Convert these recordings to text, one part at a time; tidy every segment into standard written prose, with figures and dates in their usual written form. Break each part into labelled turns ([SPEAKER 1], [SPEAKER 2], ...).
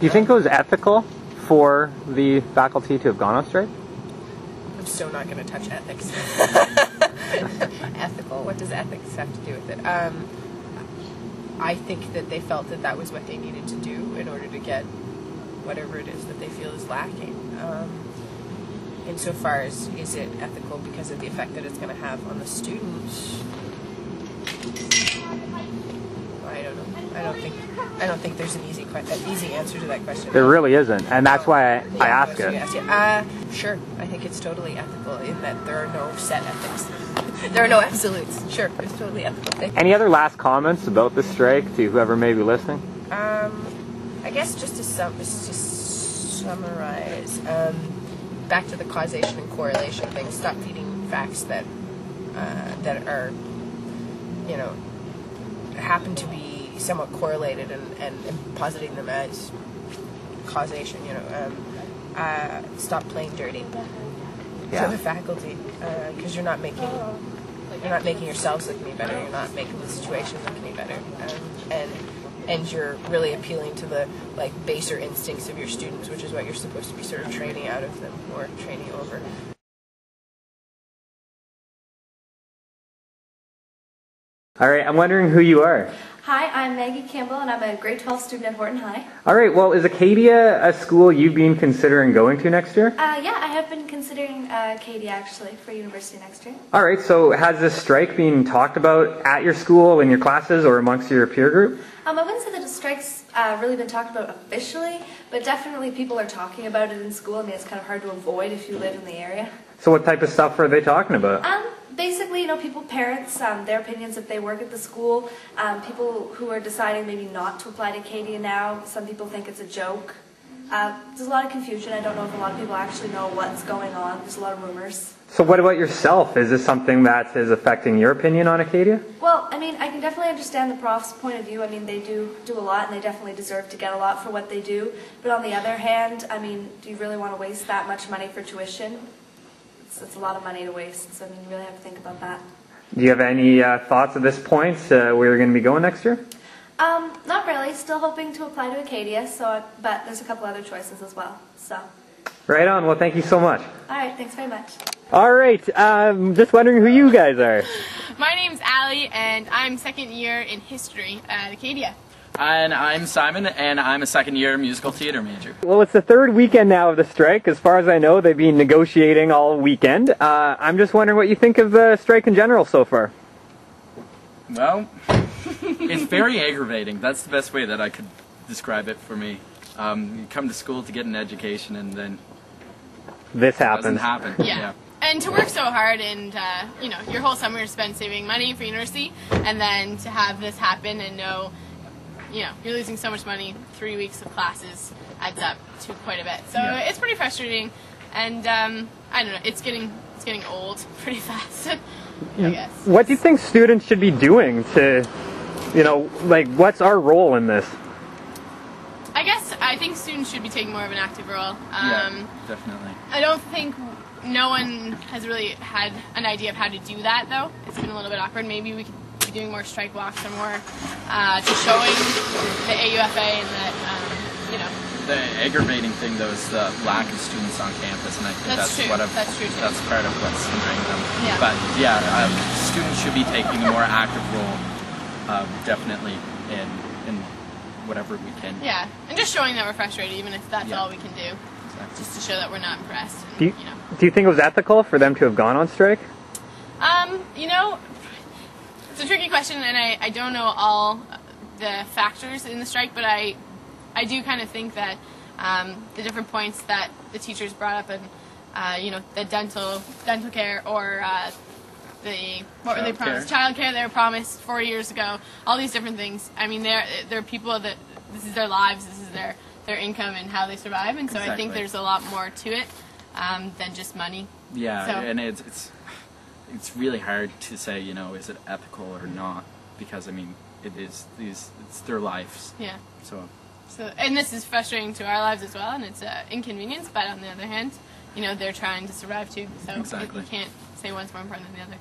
[SPEAKER 1] Do you think it was ethical for the faculty to have gone on strike?
[SPEAKER 2] I'm so not going to touch ethics. Ethical? What does ethics have to do with it? I think that they felt that that was what they needed to do in order to get whatever it is that they feel is lacking. Insofar as is it ethical because of the effect that it's going to have on the students? I don't know. I don't think there's an easy answer to that question.
[SPEAKER 1] There really isn't, and that's why I ask it.
[SPEAKER 2] Sure, I think it's totally ethical in that there are no set ethics. There are no absolutes. Sure, it's totally ethical.
[SPEAKER 1] Any other last comments about this strike to whoever may be listening?
[SPEAKER 2] I guess just to summarize, back to the causation and correlation thing. Stop feeding facts that are, happen to be somewhat correlated and positing them as causation. Stop playing dirty to the faculty, because you're not making yourselves look any better. You're not making the situation look any better, and you're really appealing to the baser instincts of your students, which is what you're supposed to be sort of training out of them or training over.
[SPEAKER 1] All right, I'm wondering who you are.
[SPEAKER 3] Hi, I'm Maggie Campbell, and I'm a grade 12 student at Horton High.
[SPEAKER 1] All right, well, is Acadia a school you've been considering going to next year?
[SPEAKER 3] Yeah, I have been considering Acadia, actually, for university next year.
[SPEAKER 1] All right, so has this strike been talked about at your school, in your classes, or amongst your peer group?
[SPEAKER 3] I wouldn't say that the strike's really been talked about officially, but definitely people are talking about it in school. I mean, it's kind of hard to avoid if you live in the area.
[SPEAKER 1] So what type of stuff are they talking about?
[SPEAKER 3] Basically, parents, their opinions if they work at the school, people who are deciding maybe not to apply to Acadia now. Some people think it's a joke. There's a lot of confusion. I don't know if a lot of people actually know what's going on. There's a lot of rumors.
[SPEAKER 1] So what about yourself? Is this something that is affecting your opinion on Acadia?
[SPEAKER 3] Well, I mean, I can definitely understand the prof's point of view. I mean, they do a lot, and they definitely deserve to get a lot for what they do. But on the other hand, I mean, do you really want to waste that much money for tuition? It's a lot of money to waste, so I mean, you really have to think about that.
[SPEAKER 1] Do you have any thoughts at this point where you're going to be going next year?
[SPEAKER 3] Not really. Still hoping to apply to Acadia, but there's a couple other choices as well. So.
[SPEAKER 1] Right on. Well, thank you so much.
[SPEAKER 3] All right. Thanks very much.
[SPEAKER 1] All right. Just wondering who you guys are.
[SPEAKER 4] My name's Allie, and I'm second year in history at Acadia.
[SPEAKER 5] And I'm Simon, and I'm a second-year musical theater major.
[SPEAKER 1] Well, it's the third weekend now of the strike. As far as I know, they've been negotiating all weekend. I'm just wondering what you think of the strike in general so far.
[SPEAKER 5] Well, it's very aggravating. That's the best way that I could describe it for me. You come to school to get an education, and then
[SPEAKER 1] this happens.
[SPEAKER 5] Doesn't happen.
[SPEAKER 4] Yeah. And to work so hard and, your whole summer is spent saving money for university, and then to have this happen and know, you're losing so much money, 3 weeks of classes adds up to quite a bit. So It's pretty frustrating, and I don't know, it's getting old pretty fast, I guess.
[SPEAKER 1] What do you think students should be doing to, what's our role in this?
[SPEAKER 4] I think students should be taking more of an active role.
[SPEAKER 5] Yeah, definitely.
[SPEAKER 4] I don't think no one has really had an idea of how to do that, though. It's been a little bit awkward. Maybe we could be doing more strike walks or more just showing the AUFA and that,
[SPEAKER 5] The aggravating thing, though, is the lack of students on campus, and I think that's part of what's hindering them.
[SPEAKER 4] Yeah.
[SPEAKER 5] But students should be taking a more active role, definitely, in whatever we can.
[SPEAKER 4] Yeah, and just showing that we're frustrated, even if that's all we can do.
[SPEAKER 5] Exactly.
[SPEAKER 4] Just to show that we're not impressed. And,
[SPEAKER 1] do you think it was ethical for them to have gone on strike?
[SPEAKER 4] It's a tricky question, and I don't know all the factors in the strike, but I do kind of think that the different points that the teachers brought up, and the dental care, or what were they promised? Child care they were promised 4 years ago. All these different things. I mean, they're people that this is their lives, this is their income and how they survive, and so I think there's a lot more to it than just money.
[SPEAKER 5] Yeah, so. And it's really hard to say, is it ethical or not, because I mean, it's their lives.
[SPEAKER 4] Yeah.
[SPEAKER 5] So,
[SPEAKER 4] and this is frustrating to our lives as well, and it's an inconvenience. But on the other hand, they're trying to survive too. So you can't say one's more important than the other.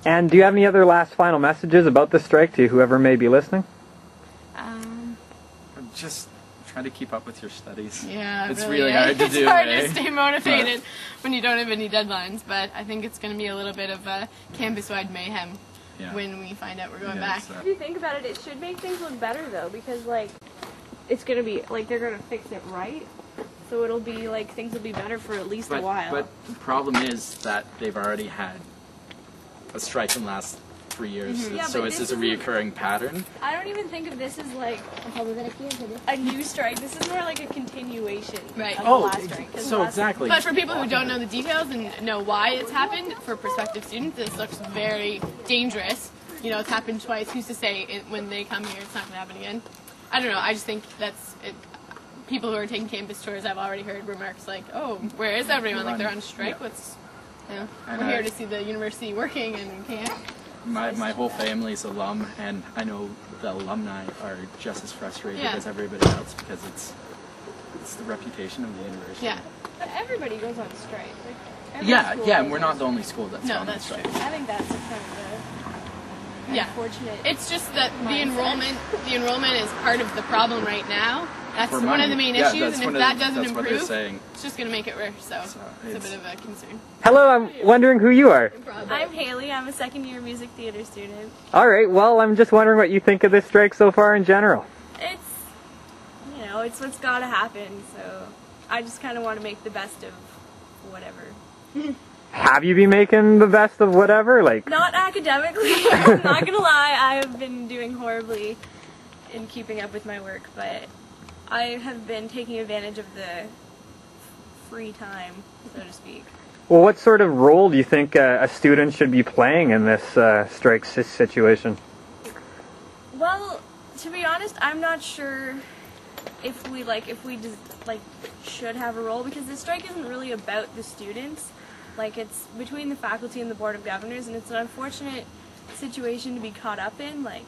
[SPEAKER 1] And do you have any other last final messages about the strike to whoever may be listening?
[SPEAKER 5] Just try to keep up with your studies.
[SPEAKER 4] Yeah,
[SPEAKER 5] it's
[SPEAKER 4] really
[SPEAKER 5] really hard to do.
[SPEAKER 4] It's hard
[SPEAKER 5] eh?
[SPEAKER 4] to stay motivated when you don't have any deadlines, but I think it's going to be a little bit of a campus-wide mayhem when we find out we're going back.
[SPEAKER 6] If you think about it, it should make things look better though, because like it's going to be like they're going to fix it right. So it'll be like things will be better for at least a while.
[SPEAKER 5] But the problem is that they've already had a strike in the last 3 years,
[SPEAKER 6] Yeah,
[SPEAKER 5] so
[SPEAKER 6] but
[SPEAKER 5] it's
[SPEAKER 6] this
[SPEAKER 5] just a
[SPEAKER 6] isn't-
[SPEAKER 5] reoccurring pattern.
[SPEAKER 6] I don't even think of this as like a new strike. This is more like a continuation
[SPEAKER 4] Right.
[SPEAKER 6] of the last strike. 'Cause the
[SPEAKER 5] So
[SPEAKER 6] last-
[SPEAKER 5] exactly.
[SPEAKER 4] But for people who don't know the details and know why it's happened, for prospective students, this looks very dangerous. You know, it's happened twice. Who's to say when they come here it's not going to happen again? I don't know. I just think that's it. People who are taking campus tours, I've already heard remarks like, "Oh, where is everyone? Like they're on strike. What's, you know,
[SPEAKER 5] And,
[SPEAKER 4] we're here to see the university working and we can't."
[SPEAKER 5] My whole family's alum, and I know the alumni are just as frustrated
[SPEAKER 4] Yeah.
[SPEAKER 5] as everybody else because it's the reputation of the university.
[SPEAKER 4] Yeah.
[SPEAKER 6] But everybody goes on strike. Like, every
[SPEAKER 5] Yeah,
[SPEAKER 6] school
[SPEAKER 5] yeah,
[SPEAKER 6] goes
[SPEAKER 5] and we're
[SPEAKER 6] on
[SPEAKER 5] not the only school that's
[SPEAKER 4] No,
[SPEAKER 5] gone on
[SPEAKER 4] that's
[SPEAKER 5] strike.
[SPEAKER 4] true.
[SPEAKER 6] I think that's a kind of a
[SPEAKER 4] Yeah.
[SPEAKER 6] unfortunate.
[SPEAKER 4] It's just that the enrollment is part of the problem right now. That's
[SPEAKER 5] For
[SPEAKER 4] one of
[SPEAKER 5] money.
[SPEAKER 4] the main
[SPEAKER 5] Yeah,
[SPEAKER 4] issues,
[SPEAKER 5] that's
[SPEAKER 4] and if
[SPEAKER 5] one of
[SPEAKER 4] that
[SPEAKER 5] the-
[SPEAKER 4] doesn't
[SPEAKER 5] that's what they're
[SPEAKER 4] improve,
[SPEAKER 5] saying.
[SPEAKER 4] it's just going to make it worse. So it's a
[SPEAKER 5] it's-
[SPEAKER 4] bit of a concern.
[SPEAKER 1] Hello, I'm wondering who you are.
[SPEAKER 6] I'm Haley. I'm a second-year music theater student.
[SPEAKER 1] All right, well, I'm just wondering what you think of this strike so far in general.
[SPEAKER 6] It's, you know, it's what's got to happen. So I just kind of want to make the best of whatever.
[SPEAKER 1] Have you been making the best of whatever? Like,
[SPEAKER 6] Not academically. I'm not gonna lie. I have been doing horribly in keeping up with my work, but I have been taking advantage of the free time, so to speak.
[SPEAKER 1] well, what sort of role do you think a student should be playing in this strike situation?
[SPEAKER 6] Well, to be honest, I'm not sure if we should have a role, because the strike isn't really about the students. Like, it's between the faculty and the Board of Governors, and it's an unfortunate situation to be caught up in, like,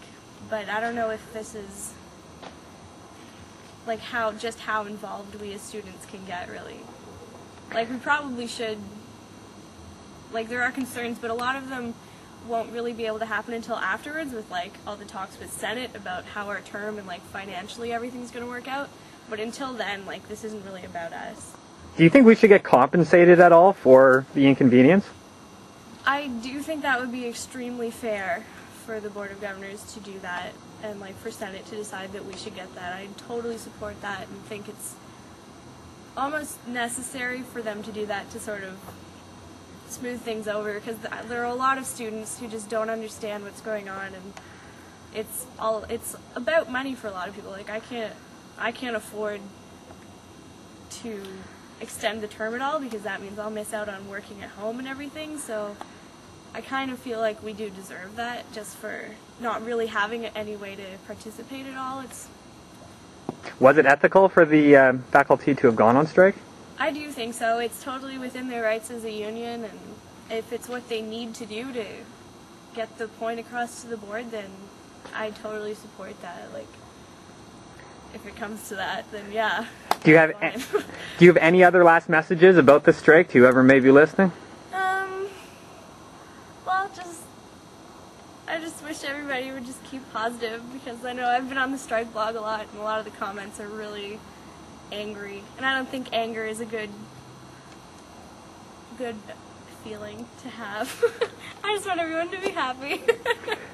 [SPEAKER 6] but I don't know if this is, like, how involved we as students can get, really. Like, we probably should, like, there are concerns, but a lot of them won't really be able to happen until afterwards with, like, all the talks with Senate about how our term and, like, financially everything's going to work out. But until then, like, this isn't really about us.
[SPEAKER 1] Do you think we should get compensated at all for the inconvenience?
[SPEAKER 6] I do think that would be extremely fair for the Board of Governors to do that, and, like, for Senate to decide that we should get that. I totally support that and think it's almost necessary for them to do that to sort of smooth things over, because there are a lot of students who just don't understand what's going on, and it's about money for a lot of people. Like, I can't afford to extend the term at all, because that means I'll miss out on working at home and everything. So I kind of feel like we do deserve that, just for not really having any way to participate at all.
[SPEAKER 1] Was it ethical for the faculty to have gone on strike?
[SPEAKER 6] I do think so. It's totally within their rights as a union, and if it's what they need to do to get the point across to the board, then I totally support that. Like, if it comes to that, then yeah.
[SPEAKER 1] Do you have any other last messages about the strike to whoever may be listening?
[SPEAKER 6] Well, I just wish everybody would just keep positive, because I know I've been on the strike blog a lot, and a lot of the comments are really angry, and I don't think anger is a good feeling to have. I just want everyone to be happy.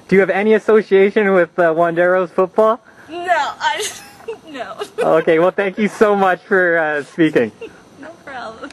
[SPEAKER 1] Do you have any association with Wanderos football?
[SPEAKER 6] No.
[SPEAKER 1] Okay, well, thank you so much for speaking.
[SPEAKER 6] No problem.